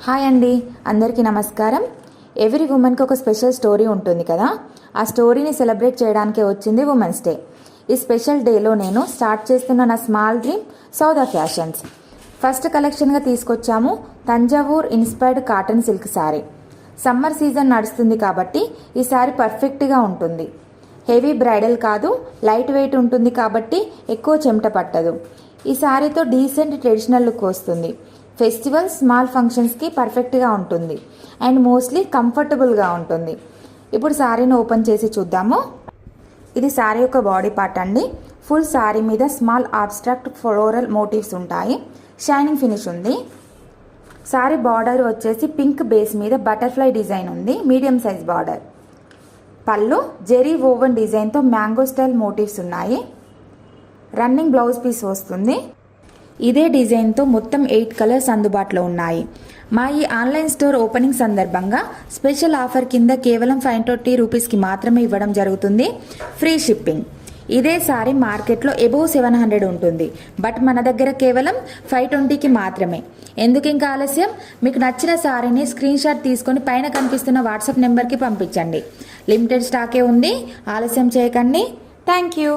Hi అండి, అందరికీ నమస్కారం. ఎవ్రీ ఉమెన్కి ఒక స్పెషల్ స్టోరీ ఉంటుంది కదా. ఆ స్టోరీని సెలబ్రేట్ చేయడానికే వచ్చింది ఉమెన్స్ డే. ఈ స్పెషల్ డేలో నేను స్టార్ట్ చేస్తున్న నా స్మాల్ డ్రీమ్ సౌదా ఫ్యాషన్స్. ఫస్ట్ కలెక్షన్గా తీసుకొచ్చాము Thanjavur inspired cotton silk sari. Summer season నడుస్తుంది కాబట్టి ఈ శారీ పర్ఫెక్ట్గా ఉంటుంది. హెవీ బ్రైడల్ కాదు, లైట్ వెయిట్ ఉంటుంది కాబట్టి ఎక్కువ చెమట పట్టదు. ఈ శారీతో డీసెంట్ ట్రెడిషనల్ లుక్ వస్తుంది. ఫెస్టివల్ స్మాల్ ఫంక్షన్స్కి పర్ఫెక్ట్గా ఉంటుంది అండ్ మోస్ట్లీ కంఫర్టబుల్గా ఉంటుంది. ఇప్పుడు శారీని ఓపెన్ చేసి చూద్దాము. ఇది శారీ యొక్క బాడీ పార్ట్ అండి. ఫుల్ శారీ మీద స్మాల్ ఆబ్స్ట్రాక్ట్ ఫ్లోరల్ మోటివ్స్ ఉంటాయి. షైనింగ్ ఫినిష్ ఉంది. శారీ బార్డర్ వచ్చేసి పింక్ బేస్ మీద బటర్ఫ్లై డిజైన్ ఉంది. Medium size border. పళ్ళు జెరీ ఓవెన్ డిజైన్తో మ్యాంగో స్టైల్ మోటివ్స్ ఉన్నాయి. రన్నింగ్ బ్లౌజ్ పీస్ వస్తుంది. ఇదే డిజైన్తో మొత్తం 8 కలర్స్ అందుబాటులో ఉన్నాయి. మా ఈ ఆన్లైన్ స్టోర్ ఓపెనింగ్ సందర్భంగా స్పెషల్ ఆఫర్ కింద కేవలం 520 రూపీస్కి మాత్రమే ఇవ్వడం జరుగుతుంది. Free shipping. ఇదే సారీ మార్కెట్లో అబోవ్ 700 ఉంటుంది, బట్ మన దగ్గర కేవలం 520కి మాత్రమే. ఎందుకు ఇంకా ఆలస్యం? మీకు నచ్చిన సారీని స్క్రీన్ షాట్ తీసుకొని పైన కనిపిస్తున్న వాట్సాప్ నెంబర్కి పంపించండి. లిమిటెడ్ స్టాకే ఉంది. ఆలస్యం చేయకండి. Thank you.